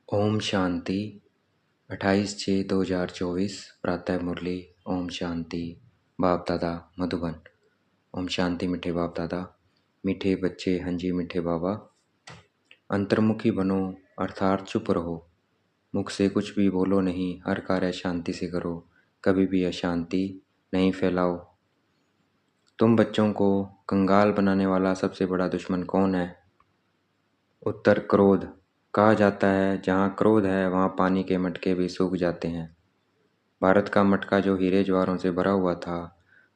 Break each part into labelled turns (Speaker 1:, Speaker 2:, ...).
Speaker 1: ओम शांति 28/6/2024 प्रातः मुरली। ओम शांति। बाप दादा मधुबन। ओम शांति। मीठे बाप दादा, मीठे बच्चे, हंजी मीठे बाबा। अंतर्मुखी बनो अर्थात चुप रहो, मुख से कुछ भी बोलो नहीं, हर कार्य शांति से करो, कभी भी अशांति नहीं फैलाओ। तुम बच्चों को कंगाल बनाने वाला सबसे बड़ा दुश्मन कौन है? उत्तर क्रोध। कहा जाता है जहाँ क्रोध है वहाँ पानी के मटके भी सूख जाते हैं। भारत का मटका जो हीरे ज्वारों से भरा हुआ था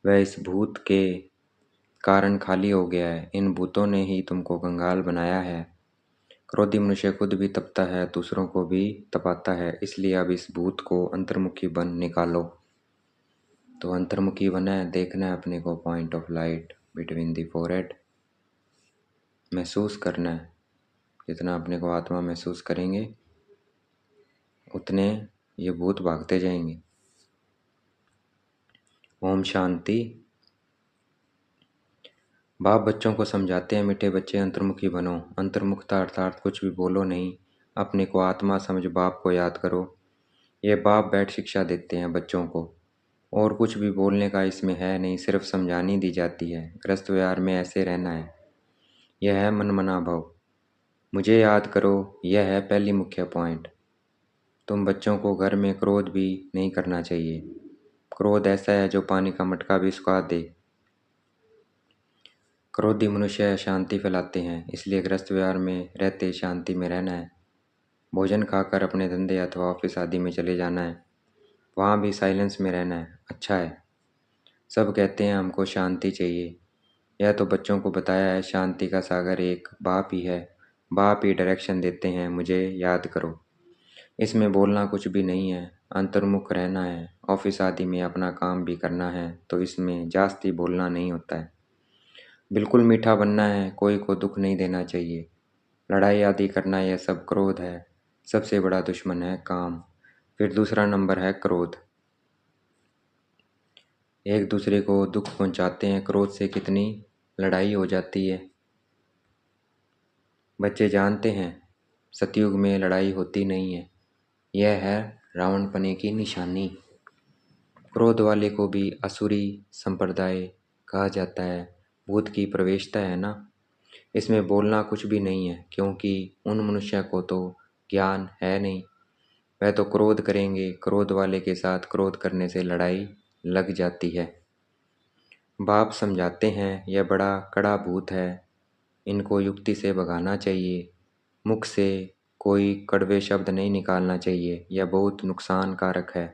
Speaker 1: वह इस भूत के कारण खाली हो गया है। इन भूतों ने ही तुमको कंगाल बनाया है। क्रोधी मनुष्य खुद भी तपता है, दूसरों को भी तपाता है, इसलिए अब इस भूत को अंतर्मुखी बन निकालो। तो अंतर्मुखी बना है, देखना है अपने को point of light between the forehead, महसूस करना है। जितना अपने को आत्मा महसूस करेंगे उतने ये भूत भागते जाएंगे। ओम शांति। बाप बच्चों को समझाते हैं, मीठे बच्चे अंतर्मुखी बनो। अंतर्मुखता अर्थात कुछ भी बोलो नहीं, अपने को आत्मा समझ बाप को याद करो। ये बाप बैठ शिक्षा देते हैं बच्चों को, और कुछ भी बोलने का इसमें है नहीं, सिर्फ समझानी दी जाती है। ग्रस्त व्यवहार में ऐसे रहना है। यह है मनमना भाव, मुझे याद करो। यह है पहली मुख्य पॉइंट। तुम बच्चों को घर में क्रोध भी नहीं करना चाहिए। क्रोध ऐसा है जो पानी का मटका भी सुखा दे। क्रोधी मनुष्य अशांति फैलाते हैं, इसलिए ग्रस्त व्यवहार में रहते शांति में रहना है। भोजन खाकर अपने धंधे अथवा ऑफिस आदि में चले जाना है, वहाँ भी साइलेंस में रहना है। अच्छा है। सब कहते हैं हमको शांति चाहिए। यह तो बच्चों को बताया है, शांति का सागर एक बाप ही है। बाप ही डायरेक्शन देते हैं, मुझे याद करो। इसमें बोलना कुछ भी नहीं है, अंतर्मुख रहना है। ऑफिस आदि में अपना काम भी करना है तो इसमें जास्ती बोलना नहीं होता है। बिल्कुल मीठा बनना है, कोई को दुख नहीं देना चाहिए। लड़ाई आदि करना यह सब क्रोध है। सबसे बड़ा दुश्मन है काम, फिर दूसरा नंबर है क्रोध। एक दूसरे को दुख पहुंचाते हैं, क्रोध से कितनी लड़ाई हो जाती है। बच्चे जानते हैं सतयुग में लड़ाई होती नहीं है, यह है रावणपने की निशानी। क्रोध वाले को भी असुरी संप्रदाय कहा जाता है। भूत की प्रवेशता है ना, इसमें बोलना कुछ भी नहीं है, क्योंकि उन मनुष्य को तो ज्ञान है नहीं। वह तो क्रोध करेंगे, क्रोध वाले के साथ क्रोध करने से लड़ाई लग जाती है। बाप समझाते हैं यह बड़ा कड़ा भूत है, इनको युक्ति से भगाना चाहिए। मुख से कोई कड़वे शब्द नहीं निकालना चाहिए, यह बहुत नुकसानकारक है।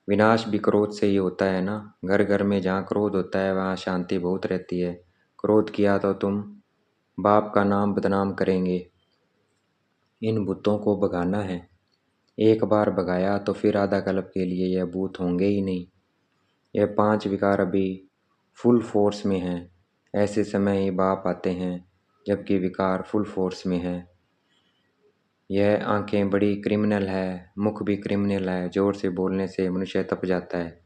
Speaker 1: विनाश भी क्रोध से ही होता है ना। घर घर में जहाँ क्रोध होता है वहाँ शांति बहुत रहती है। क्रोध किया तो तुम बाप का नाम बदनाम करेंगे। इन भूतों को भगाना है। एक बार भगाया तो फिर आधा कल्प के लिए यह भूत होंगे ही नहीं। यह 5 विकार अभी फुल फोर्स में हैं। ऐसे समय ही बाप आते हैं जबकि विकार फुल फोर्स में है। यह आंखें बड़ी क्रिमिनल है, मुख भी क्रिमिनल है। जोर से बोलने से मनुष्य तप जाता है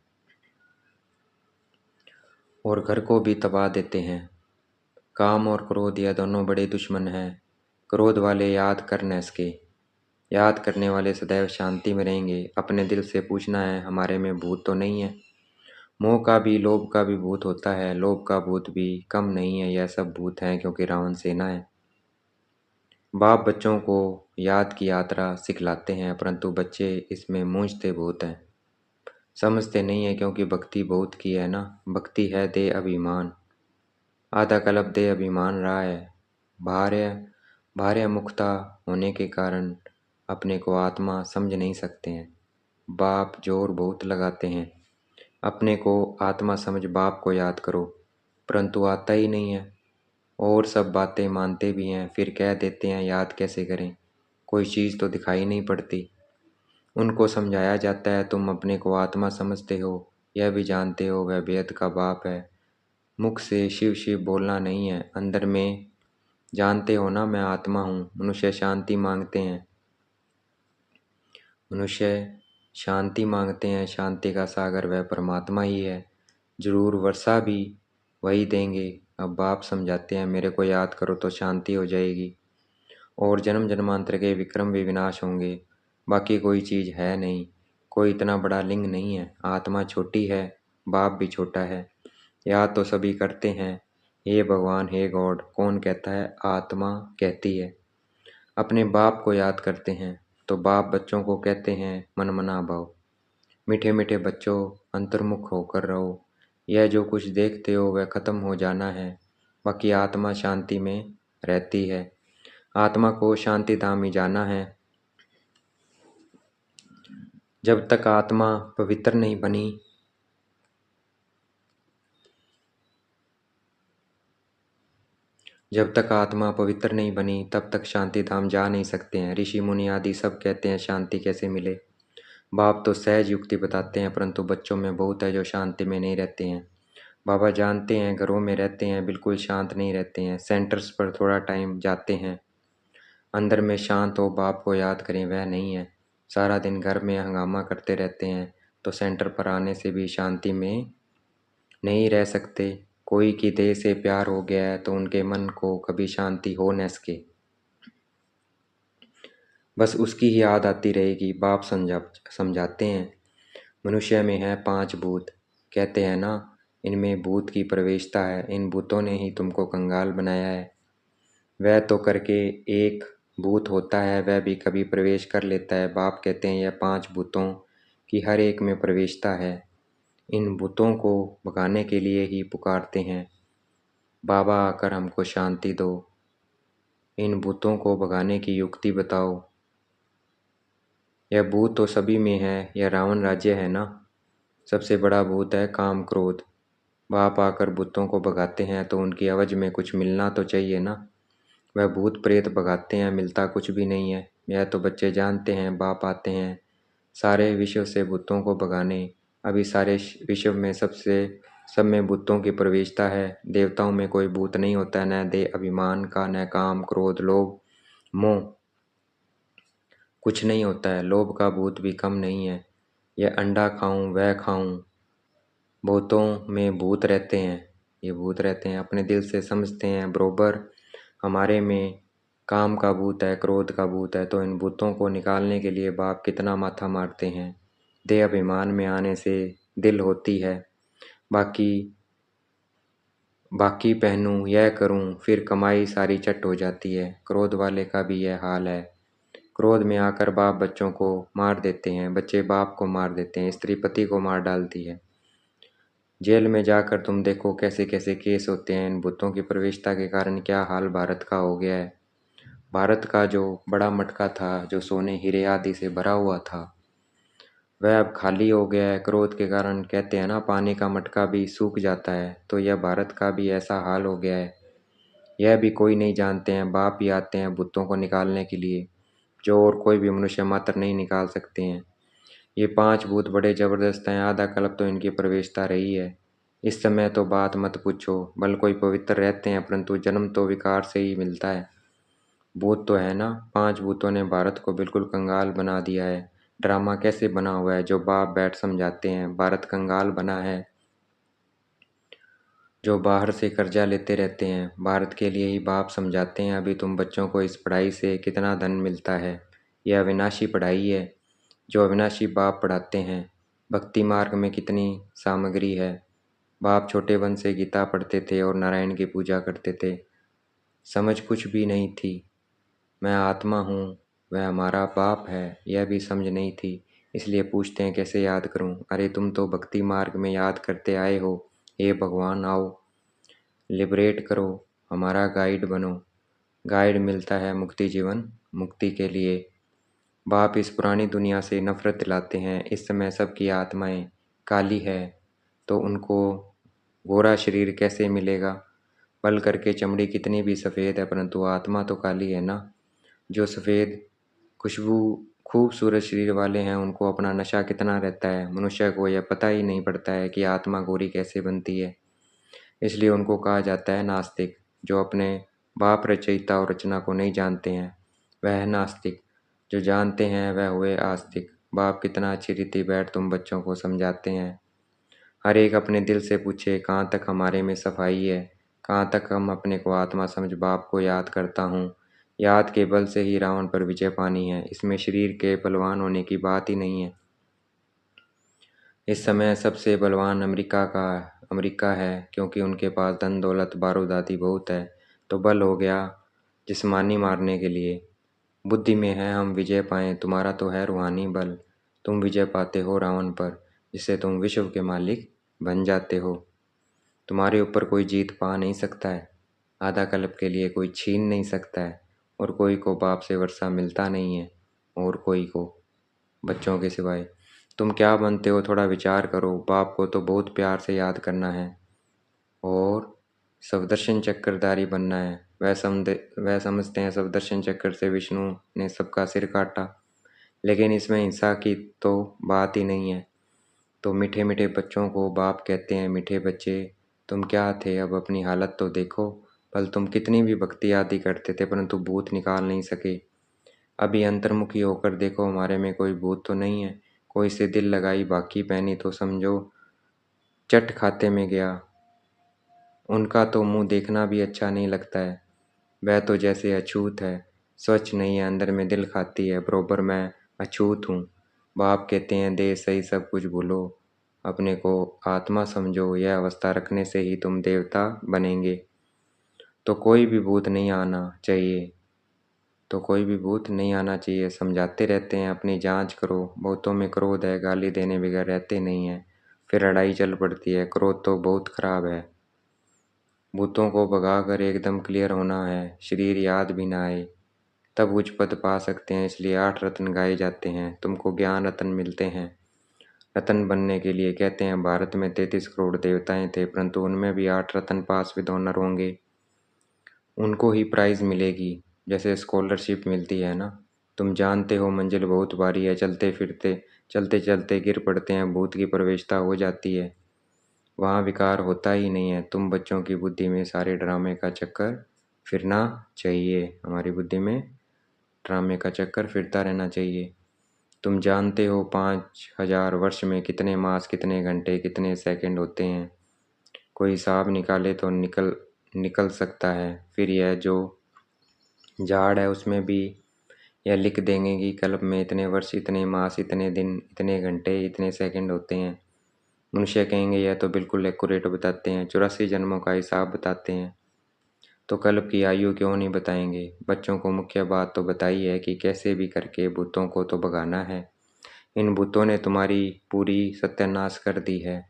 Speaker 1: और घर को भी तबाह देते हैं। काम और क्रोध यह दोनों बड़े दुश्मन हैं। क्रोध वाले याद करने इसके, याद करने वाले सदैव शांति में रहेंगे। अपने दिल से पूछना है हमारे में भूत तो नहीं है। मोह का भी लोभ का भी भूत होता है, लोभ का भूत भी कम नहीं है। यह सब भूत हैं क्योंकि रावण सेना है। बाप बच्चों को याद की यात्रा सिखलाते हैं, परंतु बच्चे इसमें मूंझते बहुत हैं, समझते नहीं है, क्योंकि भक्ति बहुत की है ना। भक्ति है दे अभिमान, आधा कल्प दे अभिमान रहा है। भार्य भार्य मुक्ता होने के कारण अपने को आत्मा समझ नहीं सकते हैं। बाप जोर बहुत लगाते हैं अपने को आत्मा समझ बाप को याद करो, परंतु आता ही नहीं है। और सब बातें मानते भी हैं, फिर कह देते हैं याद कैसे करें, कोई चीज़ तो दिखाई नहीं पड़ती। उनको समझाया जाता है तुम अपने को आत्मा समझते हो, यह भी जानते हो वह बेहद का बाप है। मुख से शिव शिव बोलना नहीं है, अंदर में जानते हो ना मैं आत्मा हूँ। मनुष्य शांति मांगते हैं, मनुष्य शांति मांगते हैं। शांति का सागर वह परमात्मा ही है, जरूर वर्षा भी वही देंगे। अब बाप समझाते हैं मेरे को याद करो तो शांति हो जाएगी। और जन्म जन्मांतर के विक्रम भी विनाश होंगे। बाकी कोई चीज़ है नहीं, कोई इतना बड़ा लिंग नहीं है। आत्मा छोटी है, बाप भी छोटा है। याद तो सभी करते हैं, हे भगवान हे गॉड। कौन कहता है? आत्मा कहती है। अपने बाप को याद करते हैं तो बाप बच्चों को कहते हैं मन मना भव। मीठे मीठे बच्चों, अंतर्मुख होकर रहो। यह जो कुछ देखते हो वह खत्म हो जाना है, बाकी आत्मा शांति में रहती है। आत्मा को शांति धाम ही जाना है। जब तक आत्मा पवित्र नहीं बनी, जब तक आत्मा पवित्र नहीं बनी तब तक शांति धाम जा नहीं सकते हैं। ऋषि मुनि आदि सब कहते हैं शांति कैसे मिले। बाप तो सहज युक्ति बताते हैं, परंतु बच्चों में बहुत है जो शांति में नहीं रहते हैं। बाबा जानते हैं, घरों में रहते हैं बिल्कुल शांत नहीं रहते हैं। सेंटर्स पर थोड़ा टाइम जाते हैं, अंदर में शांत हो बाप को याद करें, वह नहीं है। सारा दिन घर में हंगामा करते रहते हैं, तो सेंटर पर आने से भी शांति में नहीं रह सकते। कोई की देह से प्यार हो गया है तो उनके मन को कभी शांति हो न सके, बस उसकी ही याद आती रहेगी। बाप समझाते हैं, मनुष्य में है 5 भूत। कहते हैं ना, इनमें भूत की प्रवेशता है, इन भूतों ने ही तुमको कंगाल बनाया है। वह तो करके एक भूत होता है, वह भी कभी प्रवेश कर लेता है। बाप कहते हैं यह 5 भूतों की हर एक में प्रवेशता है। इन भूतों को भगाने के लिए ही पुकारते हैं, बाबा आकर हमको शांति दो। इन भूतों को भगाने की युक्ति बताओ। यह भूत तो सभी में है, यह रावण राज्य है ना। सबसे बड़ा भूत है काम क्रोध। बाप आकर भूतों को भगाते हैं तो उनकी आवाज़ में कुछ मिलना तो चाहिए ना। वह भूत प्रेत भगाते हैं, मिलता कुछ भी नहीं है। यह तो बच्चे जानते हैं। बाप आते हैं सारे विश्व से भूतों को भगाने। अभी सारे विश्व में सब में भूतों की प्रवेशता है। देवताओं में कोई भूत नहीं होता, न देह अभिमान का, न काम क्रोध लोभ मोह, कुछ नहीं होता है। लोभ का भूत भी कम नहीं है। यह अंडा खाऊं वह खाऊं, भूतों में भूत रहते हैं। ये भूत रहते हैं, अपने दिल से समझते हैं बरोबर हमारे में काम का भूत है, क्रोध का भूत है। तो इन भूतों को निकालने के लिए बाप कितना माथा मारते हैं। देह अभिमान में आने से दिल होती है, बाकी बाकी पहनूं यह करूं, फिर कमाई सारी चट हो जाती है। क्रोध वाले का भी यह हाल है। क्रोध में आकर बाप बच्चों को मार देते हैं, बच्चे बाप को मार देते हैं, स्त्री पति को मार डालती है। जेल में जाकर तुम देखो कैसे कैसे केस होते हैं। इन भूतों की प्रवेशता के कारण क्या हाल भारत का हो गया है। भारत का जो बड़ा मटका था, जो सोने हीरे आदि से भरा हुआ था, वह अब खाली हो गया है। क्रोध के कारण कहते हैं ना, पानी का मटका भी सूख जाता है। तो यह भारत का भी ऐसा हाल हो गया है। यह भी कोई नहीं जानते हैं। बाप ही आते हैं भूतों को निकालने के लिए, जो और कोई भी मनुष्य मात्र नहीं निकाल सकते हैं। ये 5 भूत बड़े जबरदस्त हैं। आधा कल्प तो इनकी प्रवेशता रही है। इस समय तो बात मत पूछो। भले कोई पवित्र रहते हैं, परंतु जन्म तो विकार से ही मिलता है। भूत तो है ना, 5 भूतों ने भारत को बिल्कुल कंगाल बना दिया है। ड्रामा कैसे बना हुआ है, जो बाप बैठ समझाते हैं। भारत कंगाल बना है, जो बाहर से कर्जा लेते रहते हैं। भारत के लिए ही बाप समझाते हैं, अभी तुम बच्चों को इस पढ़ाई से कितना धन मिलता है। यह अविनाशी पढ़ाई है, जो अविनाशी बाप पढ़ाते हैं। भक्ति मार्ग में कितनी सामग्री है। बाप छोटे वन से गीता पढ़ते थे और नारायण की पूजा करते थे। समझ कुछ भी नहीं थी। मैं आत्मा हूँ, वह हमारा बाप है, यह भी समझ नहीं थी। इसलिए पूछते हैं कैसे याद करूं। अरे तुम तो भक्ति मार्ग में याद करते आए हो। हे भगवान आओ, लिबरेट करो, हमारा गाइड बनो। गाइड मिलता है मुक्ति जीवन मुक्ति के लिए। बाप इस पुरानी दुनिया से नफरत दिलाते हैं। इस समय सबकी आत्माएं काली है, तो उनको गोरा शरीर कैसे मिलेगा। पल करके चमड़ी कितनी भी सफ़ेद है, परंतु आत्मा तो काली है ना। जो सफ़ेद खुशबू खूबसूरत शरीर वाले हैं, उनको अपना नशा कितना रहता है। मनुष्य को यह पता ही नहीं पड़ता है कि आत्मा गोरी कैसे बनती है। इसलिए उनको कहा जाता है नास्तिक। जो अपने बाप रचयिता और रचना को नहीं जानते हैं, वह है नास्तिक। जो जानते हैं वह हुए आस्तिक। बाप कितना अच्छी रीति बैठ तुम बच्चों को समझाते हैं। हर एक अपने दिल से पूछे, कहाँ तक हमारे में सफाई है, कहाँ तक हम अपने को आत्मा समझ बाप को याद करता हूँ। याद के बल से ही रावण पर विजय पानी है। इसमें शरीर के बलवान होने की बात ही नहीं है। इस समय सबसे बलवान अमेरिका है, क्योंकि उनके पास धन दौलत बारूद आदि बहुत है। तो बल हो गया जिस्मानी मारने के लिए, बुद्धि में है हम विजय पाएं। तुम्हारा तो है रूहानी बल, तुम विजय पाते हो रावण पर, जिससे तुम विश्व के मालिक बन जाते हो। तुम्हारे ऊपर कोई जीत पा नहीं सकता है, आधा कल्प के लिए कोई छीन नहीं सकता है, और कोई को बाप से वर्षा मिलता नहीं है, और कोई को बच्चों के सिवाय। तुम क्या बनते हो थोड़ा विचार करो। बाप को तो बहुत प्यार से याद करना है, और सवदर्शन चक्रधारी बनना है। वह समझते हैं सवदर्शन चक्र से विष्णु ने सबका सिर काटा, लेकिन इसमें हिंसा की तो बात ही नहीं है। तो मीठे मीठे बच्चों को बाप कहते हैं, मीठे बच्चे तुम क्या थे, अब अपनी हालत तो देखो। कल तुम कितनी भी भक्ति आदि करते थे, परंतु भूत निकाल नहीं सके। अभी अंतर्मुखी होकर देखो, हमारे में कोई भूत तो नहीं है। कोई से दिल लगाई बाकी पहनी तो समझो चट खाते में गया। उनका तो मुंह देखना भी अच्छा नहीं लगता है। वह तो जैसे अछूत है, स्वच्छ नहीं है, अंदर में दिल खाती है, बरोबर मैं अछूत हूँ। बाप कहते हैं देह सही सब कुछ भूलो, अपने को आत्मा समझो, यह अवस्था रखने से ही तुम देवता बनेंगे। तो कोई भी भूत नहीं आना चाहिए, तो कोई भी भूत नहीं आना चाहिए। समझाते रहते हैं अपनी जांच करो, बहुतों में क्रोध है, गाली देने बगैर रहते नहीं है, फिर लड़ाई चल पड़ती है। क्रोध तो बहुत खराब है। भूतों को भगाकर एकदम क्लियर होना है, शरीर याद भी ना आए, तब उच्च पद पा सकते हैं। इसलिए 8 रत्न गाए जाते हैं, तुमको ज्ञान रत्न मिलते हैं। रत्न बनने के लिए कहते हैं भारत में 33 करोड़ देवताएं थे, परंतु उनमें भी 8 रत्न पास विद ऑनर होंगे, उनको ही प्राइज मिलेगी, जैसे स्कॉलरशिप मिलती है ना। तुम जानते हो मंजिल बहुत भारी है, चलते चलते गिर पड़ते हैं, भूत की प्रवेशता हो जाती है, वहाँ विकार होता ही नहीं है। तुम बच्चों की बुद्धि में सारे ड्रामे का चक्कर फिरना चाहिए, हमारी बुद्धि में ड्रामे का चक्कर फिरता रहना चाहिए। तुम जानते हो 5000 वर्ष में कितने मास, कितने घंटे, कितने सेकंड होते हैं। कोई हिसाब निकाले तो निकल सकता है। फिर यह जो झाड़ है उसमें भी यह लिख देंगे कि कल्प में इतने वर्ष, इतने मास, इतने दिन, इतने घंटे, इतने सेकंड होते हैं। मनुष्य कहेंगे यह तो बिल्कुल एक्यूरेट बताते हैं, 84 जन्मों का हिसाब बताते हैं, तो कल्प की आयु क्यों नहीं बताएंगे। बच्चों को मुख्य बात तो बताई है कि कैसे भी करके भूतों को तो भगाना है। इन भूतों ने तुम्हारी पूरी सत्यानाश कर दी है।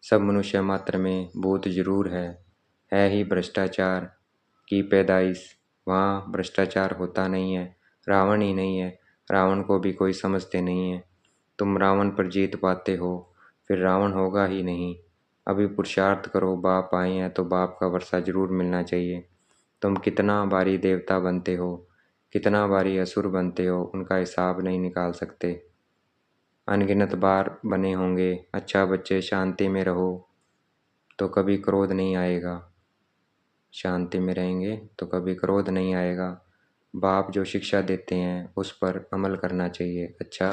Speaker 1: सब मनुष्य मात्र में भूत जरूर है ही भ्रष्टाचार की पैदाइश। वहाँ भ्रष्टाचार होता नहीं है, रावण ही नहीं है, रावण को भी कोई समझते नहीं है। तुम रावण पर जीत पाते हो, फिर रावण होगा ही नहीं। अभी पुरुषार्थ करो, बाप आए हैं तो बाप का वर्षा जरूर मिलना चाहिए। तुम कितना बारी देवता बनते हो, कितना बारी असुर बनते हो, उनका हिसाब नहीं निकाल सकते। अनगिनत बार बने होंगे। अच्छा बच्चे शांति में रहो तो कभी क्रोध नहीं आएगा, शांति में रहेंगे तो कभी क्रोध नहीं आएगा। बाप जो शिक्षा देते हैं उस पर अमल करना चाहिए। अच्छा,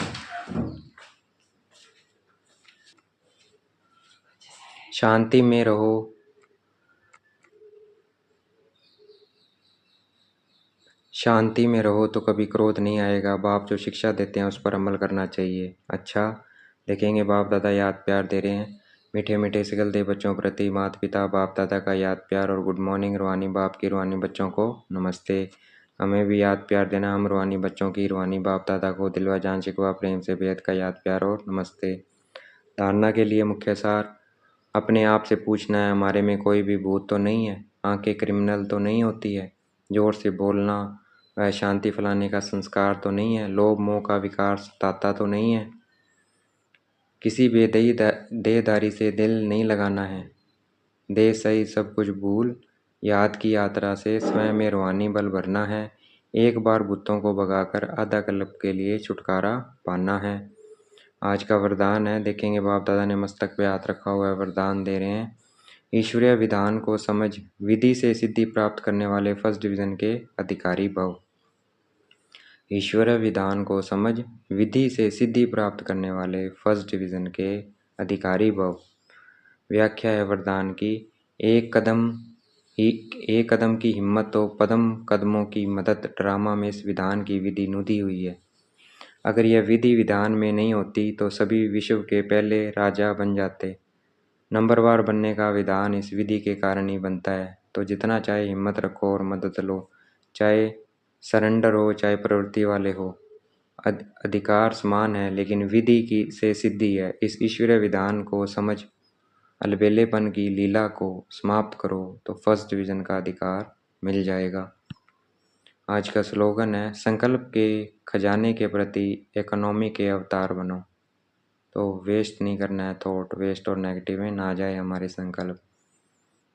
Speaker 1: शांति में रहो, शांति में रहो तो कभी क्रोध नहीं आएगा। बाप जो शिक्षा देते हैं उस पर अमल करना चाहिए। अच्छा, देखेंगे बाप दादा याद प्यार दे रहे हैं। मीठे मीठे सिगलते बच्चों प्रति माता पिता बाप दादा का याद प्यार और गुड मॉर्निंग। रूहानी बाप की रूहानी बच्चों को नमस्ते। हमें भी याद प्यार देना। हम रूहानी बच्चों की रूहानी बाप दादा को दिलवा जान शिकवा प्रेम से बेहद का याद प्यार और नमस्ते। धारणा के लिए मुख्य सार, अपने आप से पूछना है हमारे में कोई भी भूत तो नहीं है, आंखें क्रिमिनल तो नहीं होती है, जोर से बोलना वह शांति फैलाने का संस्कार तो नहीं है, लोभ मोह का विकार सताता तो नहीं है, किसी बेदई देहधारी से दिल नहीं लगाना है, देह सही सब कुछ भूल याद की यात्रा से स्वयं में रूहानी बल भरना है। एक बार भूतों को भगाकर आधा कल्प के लिए छुटकारा पाना है। आज का वरदान है, देखेंगे बाप दादा ने मस्तक पे हाथ रखा हुआ है, वरदान दे रहे हैं। ईश्वरीय विधान को समझ विधि से सिद्धि प्राप्त करने वाले फर्स्ट डिवीजन के अधिकारी भव। ईश्वरीय विधान को समझ विधि से सिद्धि प्राप्त करने वाले फर्स्ट डिवीजन के अधिकारी भव। व्याख्या है वरदान की, एक कदम एक कदम की हिम्मत तो पदम कदमों की मदद ड्रामा में इस विधान की विधि नुदी हुई है। अगर यह विधि विधान में नहीं होती तो सभी विश्व के पहले राजा बन जाते। नंबरवार बनने का विधान इस विधि के कारण ही बनता है। तो जितना चाहे हिम्मत रखो और मदद लो, चाहे सरेंडर हो चाहे प्रवृत्ति वाले हो। अधिकार समान है लेकिन विधि की से सिद्धि है। इस ईश्वरीय विधान को समझ अलबेलेपन की लीला को समाप्त करो तो फर्स्ट डिवीजन का अधिकार मिल जाएगा। आज का स्लोगन है, संकल्प के खजाने के प्रति इकोनॉमी के अवतार बनो। तो वेस्ट नहीं करना है, थॉट वेस्ट और नेगेटिव में ना जाए हमारे संकल्प।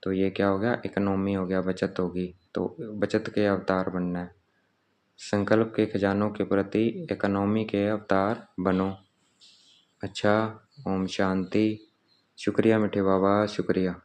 Speaker 1: तो ये क्या हो गया, इकोनॉमी हो गया, बचत होगी। तो बचत के अवतार बनना है। संकल्प के खजानों के प्रति इकोनॉमी के अवतार बनो। अच्छा, ओम शांति। शुक्रिया मीठे बाबा, शुक्रिया।